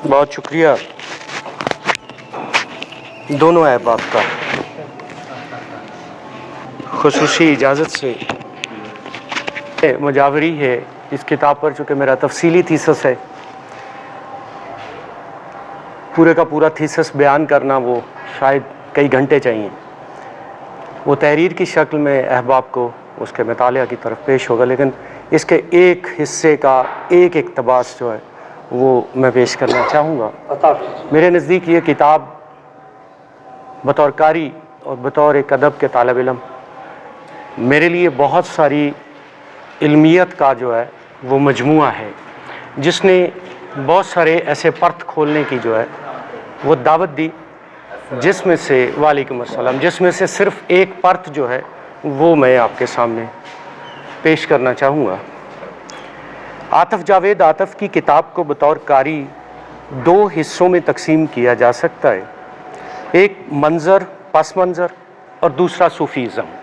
بہت شکریہ دونوں احباب کا. خصوصی اجازت سے مجاوری ہے اس کتاب پر، چونکہ میرا تفصیلی تھیسس ہے، پورے کا پورا تھیسس بیان کرنا وہ شاید کئی گھنٹے چاہیے. وہ تحریر کی شکل میں احباب کو اس کے مطالعہ کی طرف پیش ہوگا، لیکن اس کے ایک حصے کا ایک اقتباس جو ہے وہ میں پیش کرنا چاہوں گا. میرے نزدیک یہ کتاب بطور قاری اور بطور ایک ادب کے طالب علم میرے لیے بہت ساری علمیت کا جو ہے وہ مجموعہ ہے، جس نے بہت سارے ایسے پرت کھولنے کی جو ہے وہ دعوت دی، جس میں سے وعلیکم السلام، جس میں سے صرف ایک پرت جو ہے وہ میں آپ کے سامنے پیش کرنا چاہوں گا. عاطف جاوید عاطف کی کتاب کو بطور قاری دو حصوں میں تقسیم کیا جا سکتا ہے، ایک منظر پس منظر اور دوسرا صوفیزم.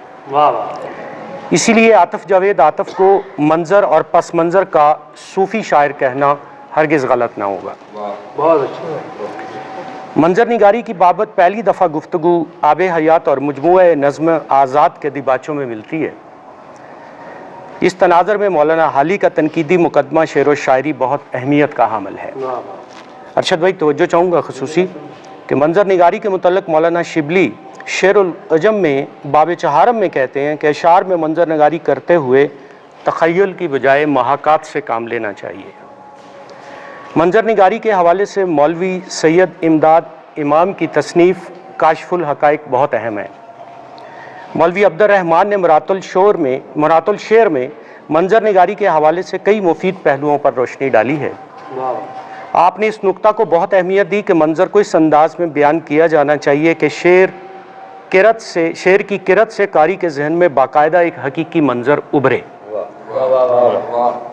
اسی لیے عاطف جاوید عاطف کو منظر اور پس منظر کا صوفی شاعر کہنا ہرگز غلط نہ ہوگا. بہت اچھا. منظر نگاری کی بابت پہلی دفعہ گفتگو آب حیات اور مجموعہ نظم آزاد کے دیباچوں میں ملتی ہے. اس تناظر میں مولانا حالی کا تنقیدی مقدمہ شعر و شاعری بہت اہمیت کا حامل ہے. ارشد بھائی توجہ چاہوں گا خصوصی کہ منظر نگاری کے متعلق مولانا شبلی شعر العجم میں باب چہارم میں کہتے ہیں کہ اشعار میں منظر نگاری کرتے ہوئے تخیل کی بجائے محاکات سے کام لینا چاہیے. منظر نگاری کے حوالے سے مولوی سید امداد امام کی تصنیف کاشف الحقائق بہت اہم ہے. مولوی عبد الرحمن نے مرات الشعر میں منظر نگاری کے حوالے سے کئی مفید پہلوؤں پر روشنی ڈالی ہے. آپ نے اس نقطہ کو بہت اہمیت دی کہ منظر کو اس انداز میں بیان کیا جانا چاہیے کہ شعر کی کرت سے قاری کے ذہن میں باقاعدہ ایک حقیقی منظر ابھرے.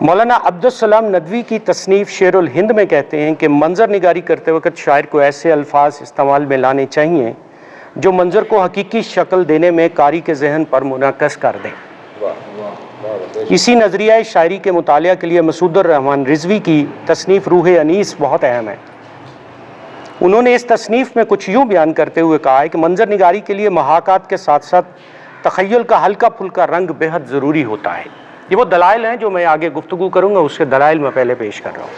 مولانا عبدالسلام ندوی کی تصنیف شعر الہند میں کہتے ہیں کہ منظر نگاری کرتے وقت شاعر کو ایسے الفاظ استعمال میں لانے چاہیے جو منظر کو حقیقی شکل دینے میں قاری کے ذہن پر منعکس کر دیں. اسی نظریہ شاعری کے مطالعہ کے لیے مسعود الرحمن رضوی کی تصنیف روح انیس بہت اہم ہے. انہوں نے اس تصنیف میں کچھ یوں بیان کرتے ہوئے کہا ہے کہ منظر نگاری کے لیے محاکات کے ساتھ ساتھ تخیل کا ہلکا پھلکا رنگ بہت ضروری ہوتا ہے. یہ وہ دلائل ہیں جو میں آگے گفتگو کروں گا، اس کے دلائل میں پہلے پیش کر رہا ہوں.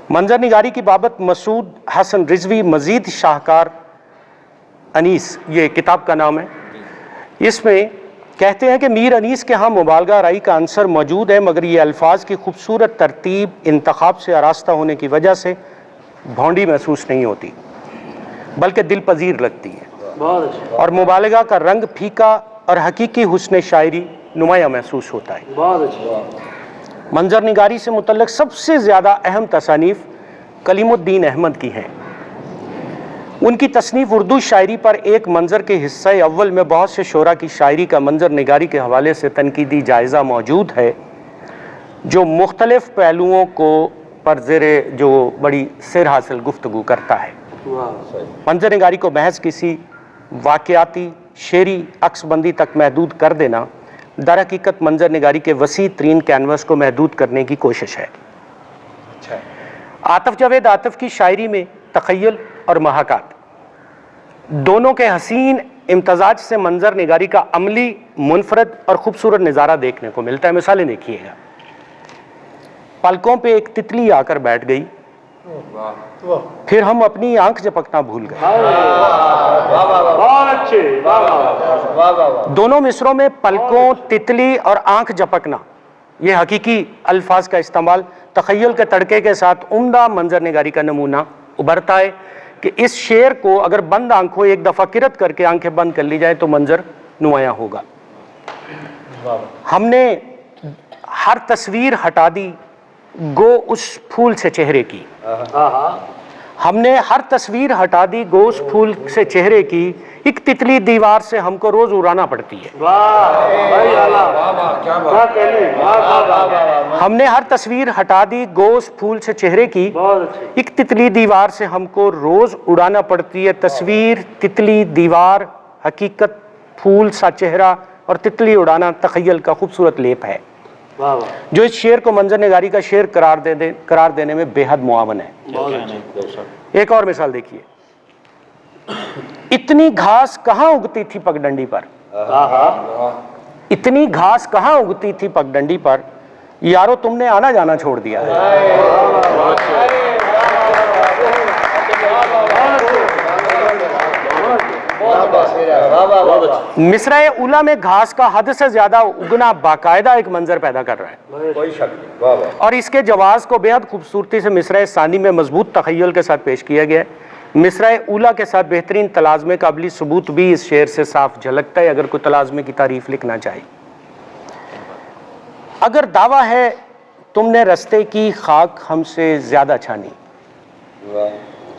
منظر نگاری کی بابت مسعود حسن رضوی مزید شاہکار انیس یہ کتاب کا نام ہے، اس میں کہتے ہیں کہ میر انیس کے ہاں مبالغہ آرائی کا عنصر موجود ہے، مگر یہ الفاظ کی خوبصورت ترتیب انتخاب سے آراستہ ہونے کی وجہ سے بھونڈی محسوس نہیں ہوتی بلکہ دل پذیر لگتی ہے، اور مبالغہ کا رنگ پھیکا اور حقیقی حسن شاعری نمایاں محسوس ہوتا ہے. منظر نگاری سے متعلق سب سے زیادہ اہم تصانیف کلیم الدین احمد کی ہیں. ان کی تصنیف اردو شاعری پر ایک منظر کے حصہ اول میں بہت سے شعراء کی شاعری کا منظر نگاری کے حوالے سے تنقیدی جائزہ موجود ہے، جو مختلف پہلوؤں کو پر زیر جو بڑی سیر حاصل گفتگو کرتا ہے. منظر نگاری کو محض کسی واقعاتی شعری عکس بندی تک محدود کر دینا در حقیقت منظر نگاری کے وسیع ترین کینوس کو محدود کرنے کی کوشش ہے. عاطف جاوید عاطف کی شاعری میں تخیل اور محاکات دونوں کے حسین امتزاج سے منظر نگاری کا عملی منفرد اور خوبصورت نظارہ دیکھنے کو ملتا ہے. مثالیں دیکھیے گا. پلکوں پہ ایک تتلی آ کر بیٹھ گئی، پھر ہم اپنی آنکھ جھپکنا بھول گئے. دونوں مصروں میں پلکوں، تتلی اور آنکھ جھپکنا یہ حقیقی الفاظ کا استعمال تخیل کے تڑکے کے ساتھ عمدہ منظر نگاری کا نمونہ ابھرتا ہے کہ اس شعر کو اگر بند آنکھوں ایک دفعہ کرت کر کے آنکھیں بند کر لی جائے تو منظر نمایاں ہوگا. ہم نے ہر تصویر ہٹا دی گو اس پھول سے چہرے کی، ہم نے ہر تصویر ہٹا دی گو اس پھول سے چہرے کی، ایک تتلی دیوار سے ہم کو روز اڑانا پڑتی ہے. ہم نے ہر تصویر ہٹا دی گو اس پھول سے چہرے کی، ایک تتلی دیوار سے ہم کو روز اڑانا پڑتی ہے. تصویر، تتلی، دیوار، حقیقت، پھول سا چہرہ اور تتلی اڑانا تخیل کا خوبصورت لیپ ہے. जो इस शेर को मंजर निगारी का शेर करार देने में बेहद मुआवन है। एक और मिसाल देखिए, इतनी घास कहाँ उगती थी पगडंडी पर, इतनी घास कहाँ उगती थी पगडंडी पर, यारो तुमने आना जाना छोड़ दिया है। मिसरा उला में घास का हद से ज्यादा उगना बाकायदा एक मंजर पैदा कर रहा है, कोई शक नहीं। और इसके जवाज को बेहद खूबसूरती से मिसरा सानी में मजबूत तखय्युल के साथ पेश किया गया है। मिसरा उला के साथ बेहतरीन तलाज़मे काबिल सबूत भी इस शेर से साफ झलकता है, अगर कोई तलाज़मे की तारीफ लिखना चाहे। अगर दावा है तुमने रस्ते की खाक हमसे ज्यादा छानी,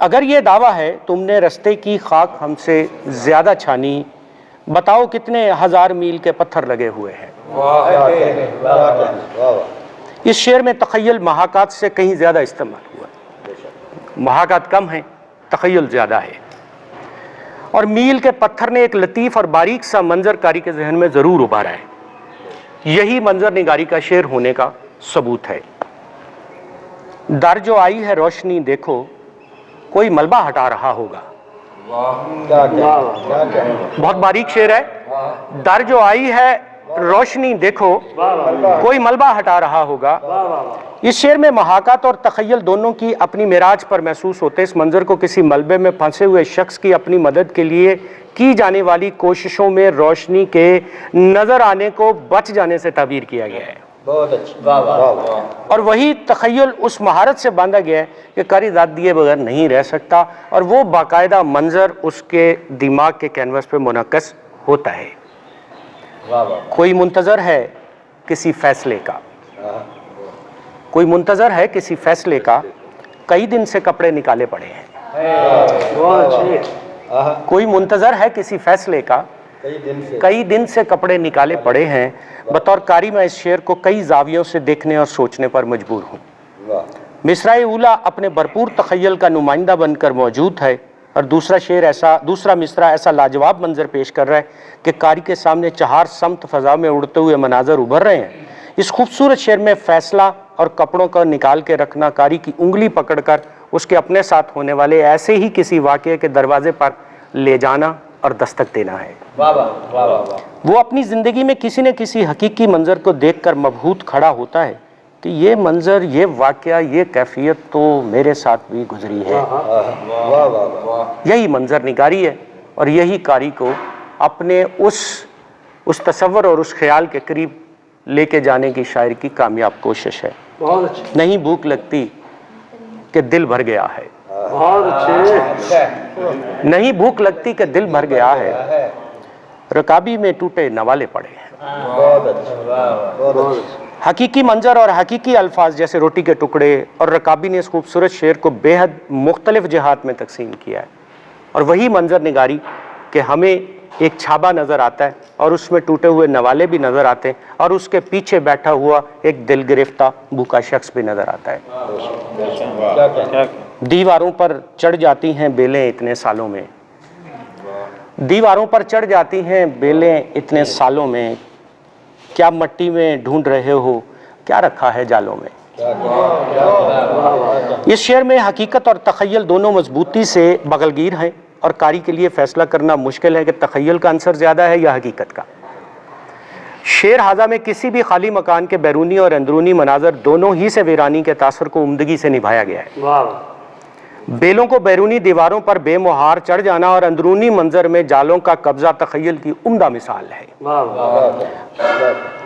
अगर ये दावा है तुमने रस्ते की खाक हमसे ज्यादा छानी, बताओ कितने हजार मील के पत्थर लगे हुए हैं। इस शेर में तखय्युल महाकात से कहीं ज्यादा इस्तेमाल हुआ है। महाकात कम है, तखय्युल ज्यादा है, और मील के पत्थर ने एक लतीफ और बारीक सा मंजर कारी के जहन में जरूर उभारा है। यही मंजर निगारी का शेर होने का सबूत है। दर जो आई है रोशनी देखो, कोई मलबा हटा रहा होगा। बहुत बारीक शेर है। दर जो आई है रोशनी देखो, कोई मलबा हटा रहा होगा। इस शेर में महाकात और तखय्युल दोनों की अपनी मिराज पर महसूस होते। इस मंजर को किसी मलबे में फंसे हुए शख्स की अपनी मदद के लिए की जाने वाली कोशिशों में रोशनी के नजर आने को बच जाने से ताबीर किया गया है। बहुत अच्छा, और वही तखय्युल उस महारत से बांधा गया है कि कारी दाद दिए बगैर नहीं रह सकता, और वो बाकायदा मंजर उसके दिमाग के कैनवस पे मुनक्कस होता है। कोई मुंतजर है किसी फैसले का, कोई मुंतजर है किसी फैसले का, कई दिन से कपड़े निकाले पड़े हैं। कोई मुंतजर है किसी फैसले का, कई दिन से कपड़े निकाले पड़े हैं। बतौर कारी मैं इस शेर को कई जावियों से देखने और सोचने पर मजबूर हूँ। मिसरा उला अपने भरपूर तखय्युल का नुमाइंदा बनकर मौजूद है, और दूसरा मिसरा ऐसा लाजवाब मंजर पेश कर रहा है कि कारी के सामने चार समत फजा में उड़ते हुए मनाजर उभर रहे हैं। इस खूबसूरत शेर में फैसला और कपड़ों का निकाल के रखना, कारी की उंगली पकड़कर उसके अपने साथ होने वाले ऐसे ही किसी वाक़े के दरवाजे पर ले जाना और दस्तक देना है। वो अपनी ज़िंदगी में किसी न किसी हकीकी मंजर को देखकर मबहूत खड़ा होता है कि ये मंजर, ये वाक़या, ये कैफियत तो मेरे साथ भी गुजरी है। यही मंजर निगारी है, और यही कारी को अपने उस तसव्वुर और उस ख्याल के करीब लेके जाने की शायर की कामयाब कोशिश है। नहीं भूख लगती कि दिल भर गया है, नहीं भूख लगती कि दिल भर गया है, रकाबी में टूटे नवाले पड़े हैं। हकीकी मंजर और हकीकी अल्फाज जैसे रोटी के टुकड़े और रकाबी ने इस खूबसूरत शेर को बेहद मुख्तलिफ जिहात में तकसीम किया है। और वही मंजर निगारी कि हमें एक छाबा नज़र आता है और उसमें टूटे हुए नवाले भी नज़र आते हैं, और उसके पीछे बैठा हुआ एक दिल गिरफ्ता भूखा शख्स भी नज़र आता है। दीवारों पर चढ़ जाती हैं बेलें इतने सालों में, दीवारों पर चढ़ जाती हैं बेलें इतने सालों में, क्या मट्टी में ढूंढ रहे हो, क्या रखा है जालों में। इस शेर में हकीकत और तखय्युल दोनों मजबूती से बगलगीर हैं, और कारी के लिए फैसला करना मुश्किल है कि तखय्युल का अंसर ज़्यादा है या हकीकत का। शेर हाजा में किसी भी खाली मकान के बैरूनी और अंदरूनी मनाजर दोनों ही से वीरानी के तासर को उम्दगी से निभाया गया है। बेलों को बैरूनी दीवारों पर बेमुहार चढ़ जाना और अंदरूनी मंजर में जालों का कब्जा तखय्युल की उम्दा मिसाल है।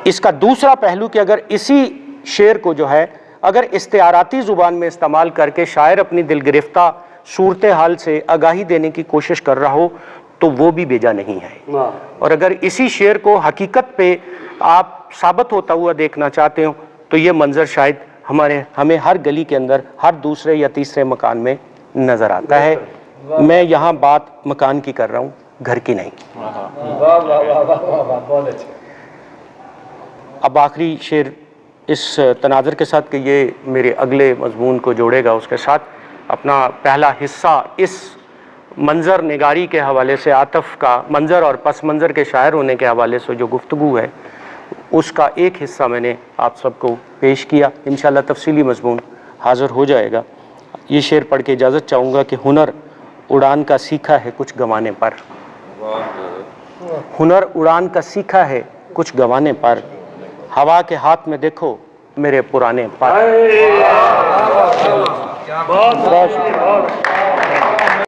इसका दूसरा पहलू कि अगर इसी शेर को जो है अगर इस्तिआराती ज़ुबान में इस्तेमाल करके शायर अपनी दिल गिरफ्ता सूरत हाल से आगाही देने की कोशिश कर रहा हो तो वो भी बेजा नहीं है। और अगर इसी शेर को हकीकत पे आप साबित होता हुआ देखना चाहते हो तो ये मंजर शायद हमें हर गली के अंदर हर दूसरे या तीसरे मकान में नज़र आता है। मैं यहाँ बात मकान की कर रहा हूँ, घर की नहीं। अब आखिरी शेर इस तनाज़र के साथ कि ये मेरे अगले मजमून को जोड़ेगा, उसके साथ अपना पहला हिस्सा इस मंजर निगारी के हवाले से आतफ का मंजर और पस मंजर के शायर होने के हवाले से जो गुफ्तगू है उसका एक हिस्सा मैंने आप सबको पेश किया। इंशाल्लाह तफसीली मजमून हाज़िर हो जाएगा। ये शेर पढ़ के इजाज़त चाहूँगा कि हुनर उड़ान का सीखा है कुछ गंवाने पर, हुनर उड़ान का सीखा है कुछ गंवाने पर, हवा के हाथ में देखो मेरे पुराने पर। बहुत शुक्रिया।